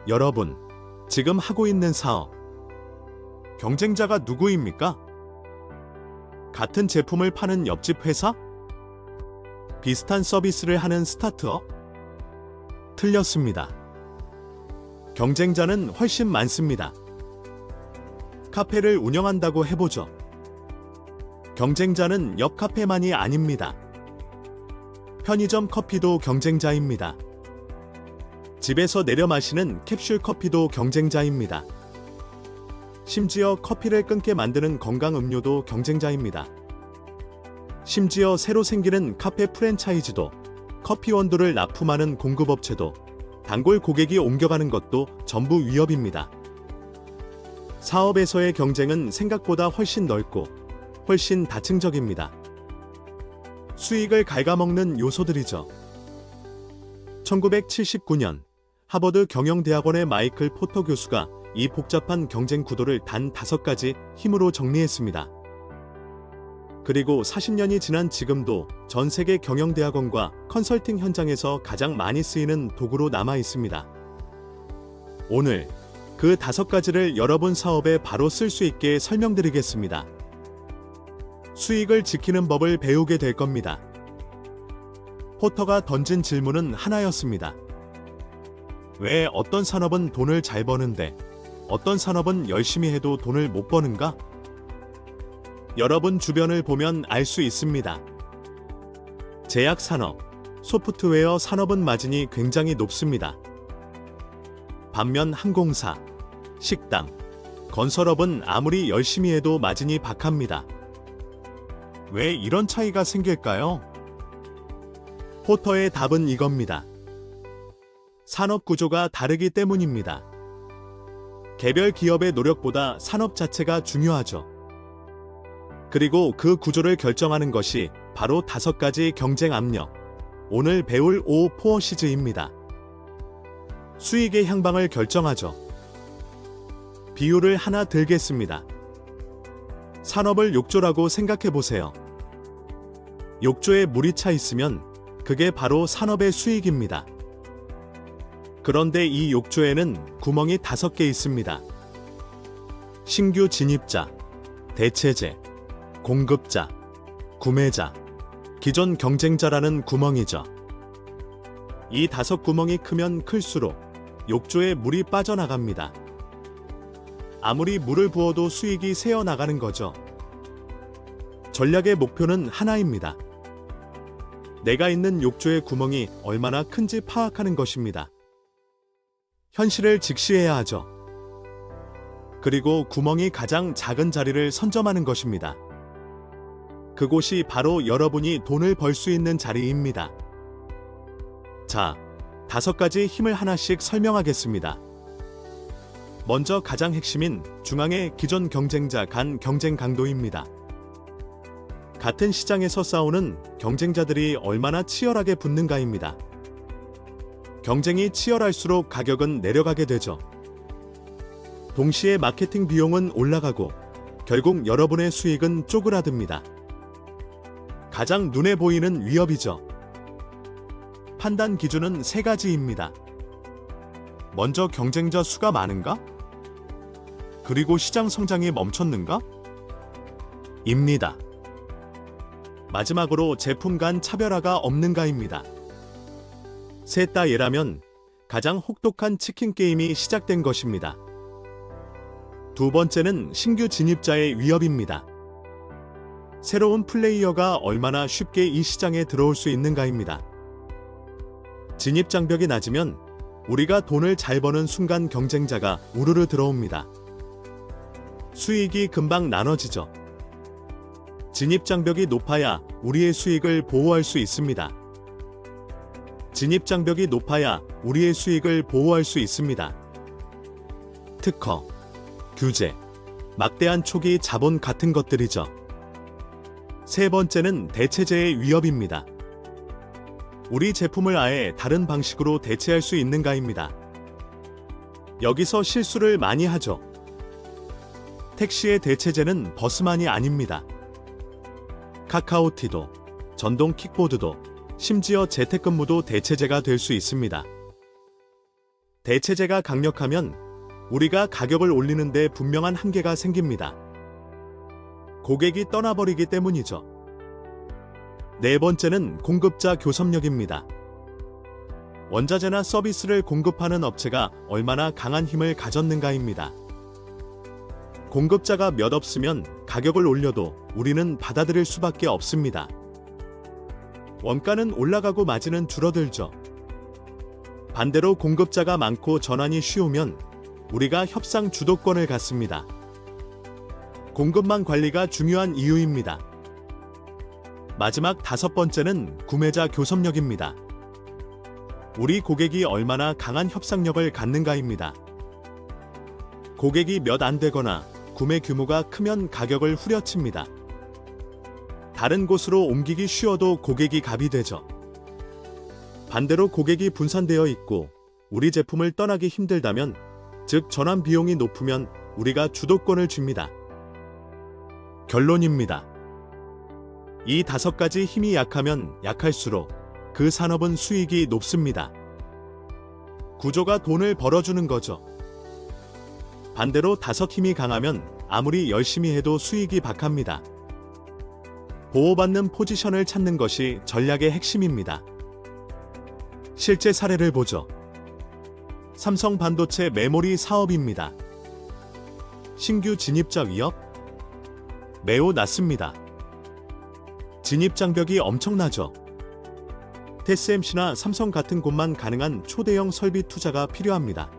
여러분, 지금 하고 있는 사업, 경쟁자가 누구입니까? 같은 제품을 파는 옆집 회사? 비슷한 서비스를 하는 스타트업? 틀렸습니다. 경쟁자는 훨씬 많습니다. 카페를 운영한다고 해보죠. 경쟁자는 옆 카페만이 아닙니다. 편의점 커피도 경쟁자입니다. 집에서 내려 마시는 캡슐 커피도 경쟁자입니다. 심지어 커피를 끊게 만드는 건강 음료도 경쟁자입니다. 심지어 새로 생기는 카페 프랜차이즈도, 커피 원두를 납품하는 공급업체도, 단골 고객이 옮겨가는 것도 전부 위협입니다. 사업에서의 경쟁은 생각보다 훨씬 넓고 훨씬 다층적입니다. 수익을 갉아먹는 요소들이죠. 1979년 하버드 경영대학원의 마이클 포터 교수가 이 복잡한 경쟁 구도를 단 5가지 힘으로 정리했습니다. 그리고 40년이 지난 지금도 전 세계 경영대학원과 컨설팅 현장에서 가장 많이 쓰이는 도구로 남아 있습니다. 오늘 그 5가지를 여러분 사업에 바로 쓸 수 있게 설명드리겠습니다. 수익을 지키는 법을 배우게 될 겁니다. 포터가 던진 질문은 하나였습니다. 왜 어떤 산업은 돈을 잘 버는데 어떤 산업은 열심히 해도 돈을 못 버는가? 여러분 주변을 보면 알 수 있습니다. 제약 산업, 소프트웨어 산업은 마진이 굉장히 높습니다. 반면 항공사, 식당, 건설업은 아무리 열심히 해도 마진이 박합니다. 왜 이런 차이가 생길까요? 포터의 답은 이겁니다. 산업 구조가 다르기 때문입니다. 개별 기업의 노력보다 산업 자체가 중요하죠. 그리고 그 구조를 결정하는 것이 바로 5가지 경쟁 압력, 오늘 배울 5 포어시즈입니다. 수익의 향방을 결정하죠. 비유를 하나 들겠습니다. 산업을 욕조라고 생각해 보세요. 욕조에 물이 차 있으면 그게 바로 산업의 수익입니다. 그런데 이 욕조에는 구멍이 5개 있습니다. 신규 진입자, 대체제, 공급자, 구매자, 기존 경쟁자라는 구멍이죠. 이 5구멍이 크면 클수록 욕조에 물이 빠져나갑니다. 아무리 물을 부어도 수익이 새어나가는 거죠. 전략의 목표는 하나입니다. 내가 있는 욕조의 구멍이 얼마나 큰지 파악하는 것입니다. 현실을 직시해야 하죠. 그리고 구멍이 가장 작은 자리를 선점하는 것입니다. 그곳이 바로 여러분이 돈을 벌 수 있는 자리입니다. 자, 5가지 힘을 하나씩 설명하겠습니다. 먼저 가장 핵심인 중앙의 기존 경쟁자 간 경쟁 강도입니다. 같은 시장에서 싸우는 경쟁자들이 얼마나 치열하게 붙는가입니다. 경쟁이 치열할수록 가격은 내려가게 되죠. 동시에 마케팅 비용은 올라가고 결국 여러분의 수익은 쪼그라듭니다. 가장 눈에 보이는 위협이죠. 판단 기준은 3가지입니다. 먼저 경쟁자 수가 많은가? 그리고 시장 성장이 멈췄는가? 입니다. 마지막으로 제품 간 차별화가 없는가입니다. 셋 다 예라면 가장 혹독한 치킨 게임이 시작된 것입니다. 두 번째는 신규 진입자의 위협입니다. 새로운 플레이어가 얼마나 쉽게 이 시장에 들어올 수 있는가입니다. 진입 장벽이 낮으면 우리가 돈을 잘 버는 순간 경쟁자가 우르르 들어옵니다. 수익이 금방 나눠지죠. 진입 장벽이 높아야 우리의 수익을 보호할 수 있습니다. 진입 장벽이 높아야 우리의 수익을 보호할 수 있습니다. 특허, 규제, 막대한 초기 자본 같은 것들이죠. 세 번째는 대체제의 위협입니다. 우리 제품을 아예 다른 방식으로 대체할 수 있는가입니다. 여기서 실수를 많이 하죠. 택시의 대체제는 버스만이 아닙니다. 카카오티도, 전동 킥보드도, 심지어 재택근무도 대체제가 될 수 있습니다. 대체제가 강력하면 우리가 가격을 올리는데 분명한 한계가 생깁니다. 고객이 떠나버리기 때문이죠. 네 번째는 공급자 교섭력입니다. 원자재나 서비스를 공급하는 업체가 얼마나 강한 힘을 가졌는가입니다. 공급자가 몇 없으면 가격을 올려도 우리는 받아들일 수밖에 없습니다. 원가는 올라가고 마진은 줄어들죠. 반대로 공급자가 많고 전환이 쉬우면 우리가 협상 주도권을 갖습니다. 공급망 관리가 중요한 이유입니다. 마지막 다섯 번째는 구매자 교섭력입니다. 우리 고객이 얼마나 강한 협상력을 갖는가입니다. 고객이 몇 안 되거나 구매 규모가 크면 가격을 후려칩니다. 다른 곳으로 옮기기 쉬워도 고객이 갑이 되죠. 반대로 고객이 분산되어 있고 우리 제품을 떠나기 힘들다면, 즉 전환 비용이 높으면 우리가 주도권을 줍니다. 결론입니다. 이 다섯 가지 힘이 약하면 약할수록 그 산업은 수익이 높습니다. 구조가 돈을 벌어주는 거죠. 반대로 다섯 힘이 강하면 아무리 열심히 해도 수익이 박합니다. 보호받는 포지션을 찾는 것이 전략의 핵심입니다. 실제 사례를 보죠. 삼성 반도체 메모리 사업입니다. 신규 진입자 위협? 매우 낮습니다. 진입 장벽이 엄청나죠. TSMC나 삼성 같은 곳만 가능한 초대형 설비 투자가 필요합니다.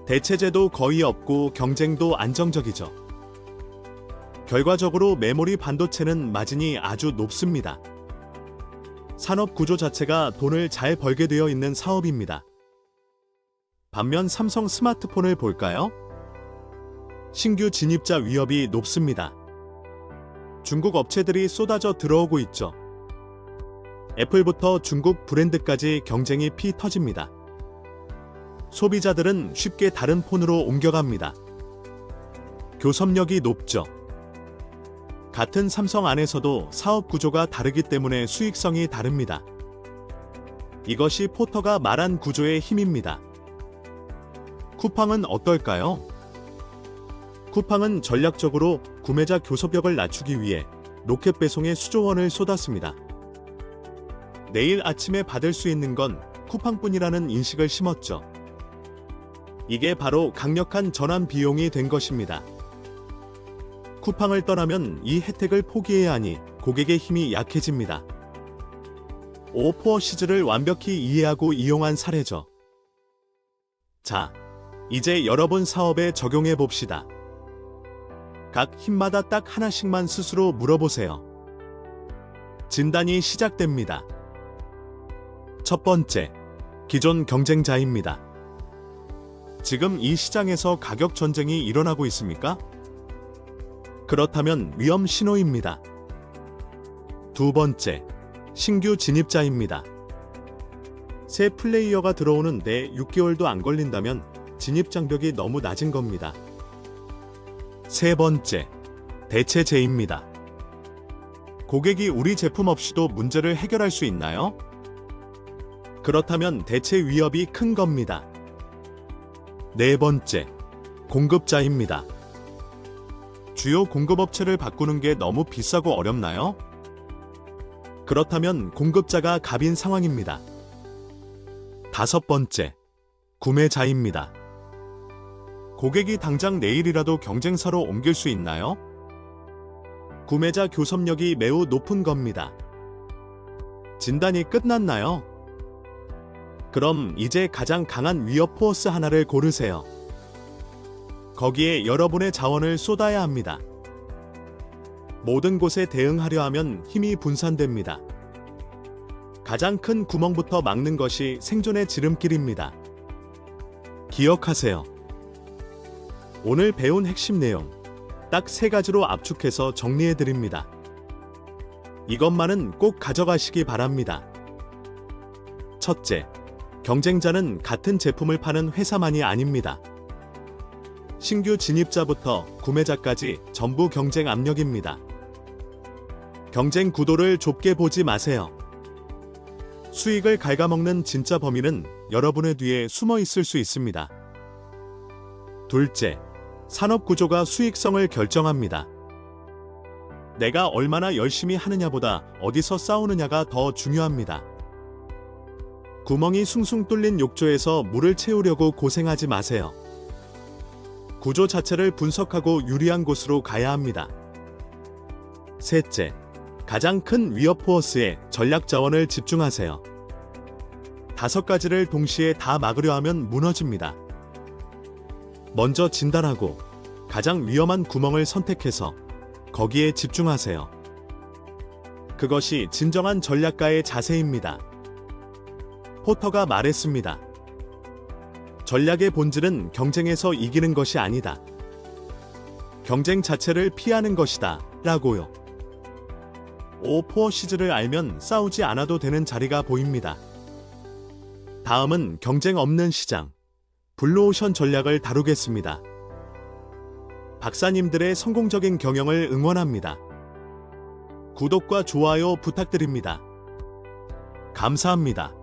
대체제도 거의 없고 경쟁도 안정적이죠. 결과적으로 메모리 반도체는 마진이 아주 높습니다. 산업 구조 자체가 돈을 잘 벌게 되어 있는 사업입니다. 반면 삼성 스마트폰을 볼까요? 신규 진입자 위협이 높습니다. 중국 업체들이 쏟아져 들어오고 있죠. 애플부터 중국 브랜드까지 경쟁이 피 터집니다. 소비자들은 쉽게 다른 폰으로 옮겨갑니다. 교섭력이 높죠. 같은 삼성 안에서도 사업 구조가 다르기 때문에 수익성이 다릅니다. 이것이 포터가 말한 구조의 힘입니다. 쿠팡은 어떨까요? 쿠팡은 전략적으로 구매자 교섭력을 낮추기 위해 로켓 배송에 수조 원을 쏟았습니다. 내일 아침에 받을 수 있는 건 쿠팡뿐이라는 인식을 심었죠. 이게 바로 강력한 전환 비용이 된 것입니다. 쿠팡을 떠나면 이 혜택을 포기해야 하니 고객의 힘이 약해집니다. 오포어시즈를 완벽히 이해하고 이용한 사례죠. 자, 이제 여러분 사업에 적용해 봅시다. 각 힘마다 딱 하나씩만 스스로 물어보세요. 진단이 시작됩니다. 첫 번째, 기존 경쟁자입니다. 지금 이 시장에서 가격 전쟁이 일어나고 있습니까? 그렇다면 위험 신호입니다. 두 번째, 신규 진입자입니다. 새 플레이어가 들어오는데 6개월도 안 걸린다면 진입 장벽이 너무 낮은 겁니다. 세 번째, 대체제입니다. 고객이 우리 제품 없이도 문제를 해결할 수 있나요? 그렇다면 대체 위협이 큰 겁니다. 네 번째, 공급자입니다. 주요 공급업체를 바꾸는 게 너무 비싸고 어렵나요? 그렇다면 공급자가 갑인 상황입니다. 다섯 번째, 구매자입니다. 고객이 당장 내일이라도 경쟁사로 옮길 수 있나요? 구매자 교섭력이 매우 높은 겁니다. 진단이 끝났나요? 그럼 이제 가장 강한 위협 포어스 하나를 고르세요. 거기에 여러분의 자원을 쏟아야 합니다. 모든 곳에 대응하려 하면 힘이 분산됩니다. 가장 큰 구멍부터 막는 것이 생존의 지름길입니다. 기억하세요. 오늘 배운 핵심 내용, 딱 세 가지로 압축해서 정리해드립니다. 이것만은 꼭 가져가시기 바랍니다. 첫째, 경쟁자는 같은 제품을 파는 회사만이 아닙니다. 신규 진입자부터 구매자까지 전부 경쟁 압력입니다. 경쟁 구도를 좁게 보지 마세요. 수익을 갉아먹는 진짜 범인은 여러분의 뒤에 숨어 있을 수 있습니다. 둘째, 산업 구조가 수익성을 결정합니다. 내가 얼마나 열심히 하느냐보다 어디서 싸우느냐가 더 중요합니다. 구멍이 숭숭 뚫린 욕조에서 물을 채우려고 고생하지 마세요. 구조 자체를 분석하고 유리한 곳으로 가야 합니다. 셋째, 가장 큰 위협 포어스에 전략 자원을 집중하세요. 5가지를 동시에 다 막으려 하면 무너집니다. 먼저 진단하고 가장 위험한 구멍을 선택해서 거기에 집중하세요. 그것이 진정한 전략가의 자세입니다. 포터가 말했습니다. 전략의 본질은 경쟁에서 이기는 것이 아니다. 경쟁 자체를 피하는 것이다. 라고요. 포어 시즈를 알면 싸우지 않아도 되는 자리가 보입니다. 다음은 경쟁 없는 시장, 블루오션 전략을 다루겠습니다. 박사님들의 성공적인 경영을 응원합니다. 구독과 좋아요 부탁드립니다. 감사합니다.